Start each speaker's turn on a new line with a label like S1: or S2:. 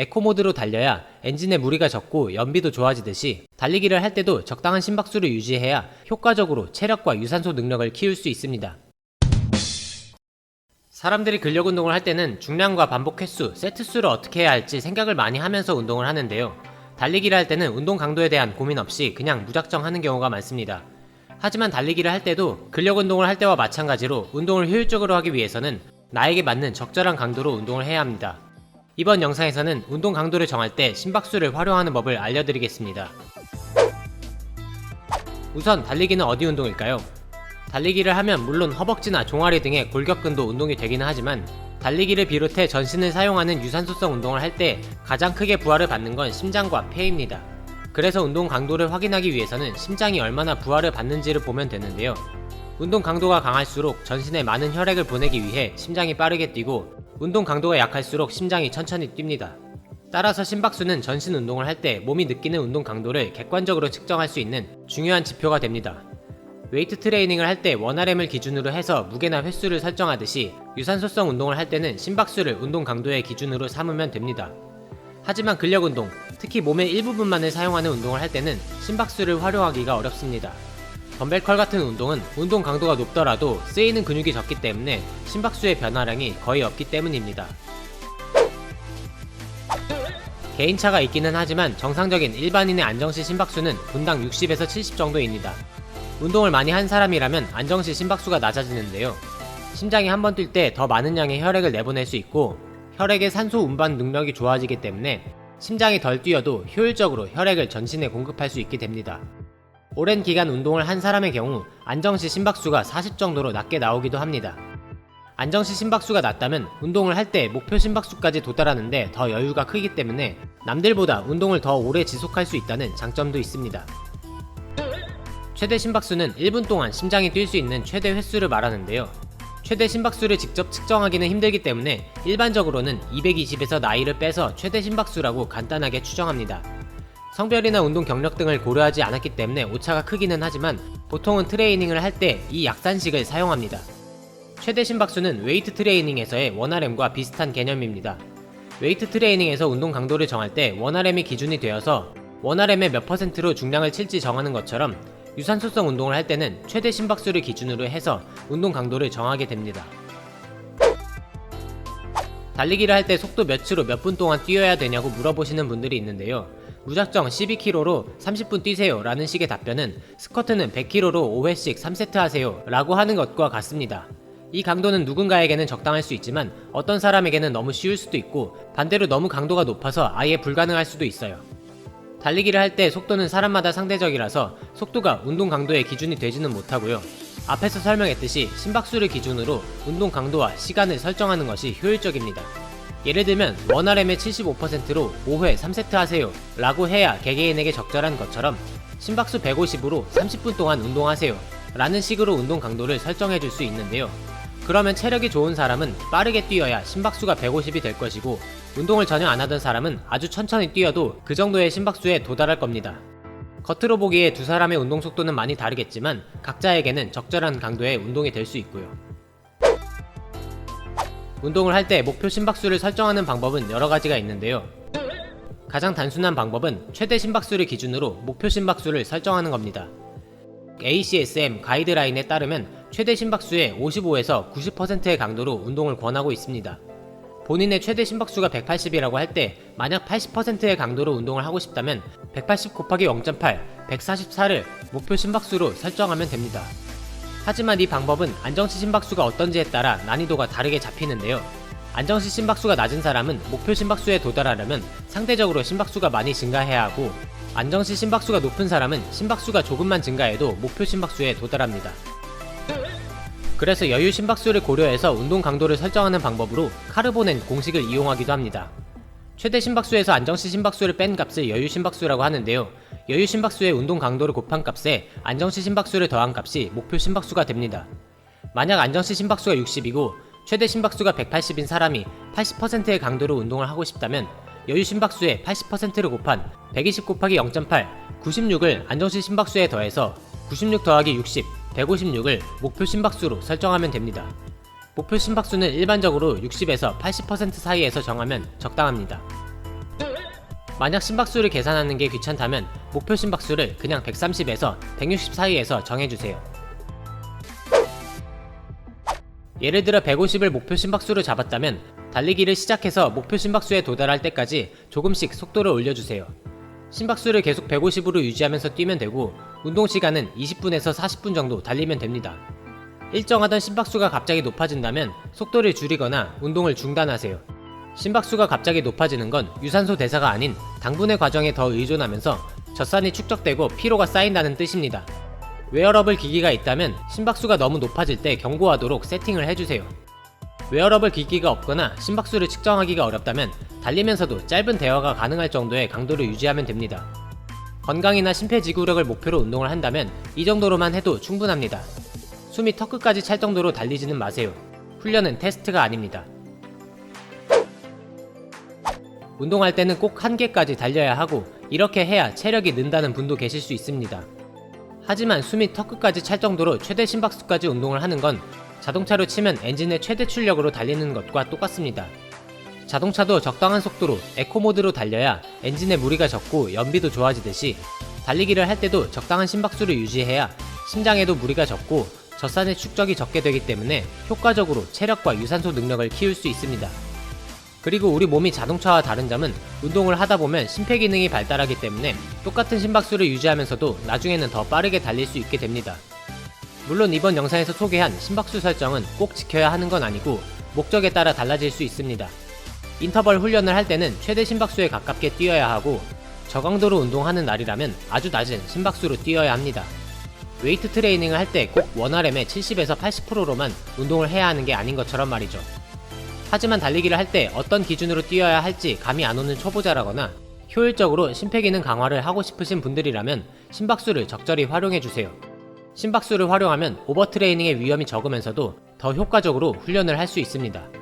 S1: 에코 모드로 달려야 엔진에 무리가 적고 연비도 좋아지듯이 달리기를 할 때도 적당한 심박수를 유지해야 효과적으로 체력과 유산소 능력을 키울 수 있습니다. 사람들이 근력 운동을 할 때는 중량과 반복 횟수, 세트 수를 어떻게 해야 할지 생각을 많이 하면서 운동을 하는데요. 달리기를 할 때는 운동 강도에 대한 고민 없이 그냥 무작정 하는 경우가 많습니다. 하지만 달리기를 할 때도 근력 운동을 할 때와 마찬가지로 운동을 효율적으로 하기 위해서는 나에게 맞는 적절한 강도로 운동을 해야 합니다. 이번 영상에서는 운동 강도를 정할 때 심박수를 활용하는 법을 알려드리겠습니다. 우선 달리기는 어디 운동일까요? 달리기를 하면 물론 허벅지나 종아리 등의 골격근도 운동이 되기는 하지만 달리기를 비롯해 전신을 사용하는 유산소성 운동을 할 때 가장 크게 부하를 받는 건 심장과 폐입니다. 그래서 운동 강도를 확인하기 위해서는 심장이 얼마나 부하를 받는지를 보면 되는데요. 운동 강도가 강할수록 전신에 많은 혈액을 보내기 위해 심장이 빠르게 뛰고 운동 강도가 약할수록 심장이 천천히 뜁니다. 따라서 심박수는 전신 운동을 할 때 몸이 느끼는 운동 강도를 객관적으로 측정할 수 있는 중요한 지표가 됩니다. 웨이트 트레이닝을 할 때 원RM을 기준으로 해서 무게나 횟수를 설정하듯이 유산소성 운동을 할 때는 심박수를 운동 강도의 기준으로 삼으면 됩니다. 하지만 근력 운동, 특히 몸의 일부분만을 사용하는 운동을 할 때는 심박수를 활용하기가 어렵습니다. 덤벨컬 같은 운동은 운동 강도가 높더라도 쓰이는 근육이 적기 때문에 심박수의 변화량이 거의 없기 때문입니다. 개인차가 있기는 하지만 정상적인 일반인의 안정시 심박수는 분당 60에서 70 정도입니다. 운동을 많이 한 사람이라면 안정시 심박수가 낮아지는데요. 심장이 한 번 뛸 때 더 많은 양의 혈액을 내보낼 수 있고 혈액의 산소 운반 능력이 좋아지기 때문에 심장이 덜 뛰어도 효율적으로 혈액을 전신에 공급할 수 있게 됩니다. 오랜 기간 운동을 한 사람의 경우 안정시 심박수가 40 정도로 낮게 나오기도 합니다. 안정시 심박수가 낮다면 운동을 할 때 목표 심박수까지 도달하는데 더 여유가 크기 때문에 남들보다 운동을 더 오래 지속할 수 있다는 장점도 있습니다. 최대 심박수는 1분 동안 심장이 뛸 수 있는 최대 횟수를 말하는데요. 최대 심박수를 직접 측정하기는 힘들기 때문에 일반적으로는 220에서 나이를 빼서 최대 심박수라고 간단하게 추정합니다. 성별이나 운동 경력 등을 고려하지 않았기 때문에 오차가 크기는 하지만 보통은 트레이닝을 할 때 이 약산식을 사용합니다. 최대 심박수는 웨이트 트레이닝에서의 원RM과 비슷한 개념입니다. 웨이트 트레이닝에서 운동 강도를 정할 때 원RM이 기준이 되어서 원RM의 몇 %로 중량을 칠지 정하는 것처럼 유산소성 운동을 할 때는 최대 심박수를 기준으로 해서 운동 강도를 정하게 됩니다. 달리기를 할 때 속도 몇으로 몇 분 동안 뛰어야 되냐고 물어보시는 분들이 있는데요. 무작정 12km로 30분 뛰세요 라는 식의 답변은 스쿼트는 100kg로 5회씩 3세트 하세요 라고 하는 것과 같습니다. 이 강도는 누군가에게는 적당할 수 있지만 어떤 사람에게는 너무 쉬울 수도 있고 반대로 너무 강도가 높아서 아예 불가능할 수도 있어요. 달리기를 할 때 속도는 사람마다 상대적이라서 속도가 운동 강도의 기준이 되지는 못하고요. 앞에서 설명했듯이 심박수를 기준으로 운동 강도와 시간을 설정하는 것이 효율적입니다. 예를 들면 원RM의 75%로 5회 3세트 하세요 라고 해야 개개인에게 적절한 것처럼 심박수 150으로 30분 동안 운동하세요 라는 식으로 운동 강도를 설정해 줄 수 있는데요. 그러면 체력이 좋은 사람은 빠르게 뛰어야 심박수가 150이 될 것이고 운동을 전혀 안 하던 사람은 아주 천천히 뛰어도 그 정도의 심박수에 도달할 겁니다. 겉으로 보기에 두 사람의 운동 속도는 많이 다르겠지만 각자에게는 적절한 강도의 운동이 될 수 있고요. 운동을 할 때 목표 심박수를 설정하는 방법은 여러 가지가 있는데요. 가장 단순한 방법은 최대 심박수를 기준으로 목표 심박수를 설정하는 겁니다. ACSM 가이드라인에 따르면 최대 심박수의 55에서 90%의 강도로 운동을 권하고 있습니다. 본인의 최대 심박수가 180이라고 할 때 만약 80%의 강도로 운동을 하고 싶다면 180 곱하기 0.8, 144를 목표 심박수로 설정하면 됩니다. 하지만 이 방법은 안정시 심박수가 어떤지에 따라 난이도가 다르게 잡히는데요. 안정시 심박수가 낮은 사람은 목표 심박수에 도달하려면 상대적으로 심박수가 많이 증가해야 하고 안정시 심박수가 높은 사람은 심박수가 조금만 증가해도 목표 심박수에 도달합니다. 그래서 여유 심박수를 고려해서 운동 강도를 설정하는 방법으로 카르보넨 공식을 이용하기도 합니다. 최대 심박수에서 안정시 심박수를 뺀 값을 여유 심박수라고 하는데요. 여유 심박수의 운동 강도를 곱한 값에 안정시 심박수를 더한 값이 목표 심박수가 됩니다. 만약 안정시 심박수가 60이고 최대 심박수가 180인 사람이 80%의 강도로 운동을 하고 싶다면 여유 심박수의 80%를 곱한 120 곱하기 0.8, 96을 안정시 심박수에 더해서 96 더하기 60, 156을 목표 심박수로 설정하면 됩니다. 목표 심박수는 일반적으로 60에서 80% 사이에서 정하면 적당합니다. 만약 심박수를 계산하는 게 귀찮다면 목표 심박수를 그냥 130에서 160 사이에서 정해주세요. 예를 들어 150을 목표 심박수로 잡았다면 달리기를 시작해서 목표 심박수에 도달할 때까지 조금씩 속도를 올려주세요. 심박수를 계속 150으로 유지하면서 뛰면 되고 운동 시간은 20분에서 40분 정도 달리면 됩니다. 일정하던 심박수가 갑자기 높아진다면 속도를 줄이거나 운동을 중단하세요. 심박수가 갑자기 높아지는 건 유산소 대사가 아닌 당분의 과정에 더 의존하면서 젖산이 축적되고 피로가 쌓인다는 뜻입니다. 웨어러블 기기가 있다면 심박수가 너무 높아질 때 경고하도록 세팅을 해주세요. 웨어러블 기기가 없거나 심박수를 측정하기가 어렵다면 달리면서도 짧은 대화가 가능할 정도의 강도를 유지하면 됩니다. 건강이나 심폐지구력을 목표로 운동을 한다면 이 정도로만 해도 충분합니다. 숨이 턱끝까지 찰 정도로 달리지는 마세요. 훈련은 테스트가 아닙니다. 운동할 때는 꼭 한계까지 달려야 하고 이렇게 해야 체력이 는다는 분도 계실 수 있습니다. 하지만 숨이 턱끝까지 찰 정도로 최대 심박수까지 운동을 하는 건 자동차로 치면 엔진의 최대 출력으로 달리는 것과 똑같습니다. 자동차도 적당한 속도로 에코모드로 달려야 엔진의 무리가 적고 연비도 좋아지듯이 달리기를 할 때도 적당한 심박수를 유지해야 심장에도 무리가 적고 젖산의 축적이 적게 되기 때문에 효과적으로 체력과 유산소 능력을 키울 수 있습니다. 그리고 우리 몸이 자동차와 다른 점은 운동을 하다 보면 심폐기능이 발달하기 때문에 똑같은 심박수를 유지하면서도 나중에는 더 빠르게 달릴 수 있게 됩니다. 물론 이번 영상에서 소개한 심박수 설정은 꼭 지켜야 하는 건 아니고 목적에 따라 달라질 수 있습니다. 인터벌 훈련을 할 때는 최대 심박수에 가깝게 뛰어야 하고 저강도로 운동하는 날이라면 아주 낮은 심박수로 뛰어야 합니다. 웨이트 트레이닝을 할 때 꼭 원RM의 70에서 80%로만 운동을 해야 하는 게 아닌 것처럼 말이죠. 하지만 달리기를 할 때 어떤 기준으로 뛰어야 할지 감이 안 오는 초보자라거나 효율적으로 심폐기능 강화를 하고 싶으신 분들이라면 심박수를 적절히 활용해주세요. 심박수를 활용하면 오버트레이닝의 위험이 적으면서도 더 효과적으로 훈련을 할 수 있습니다.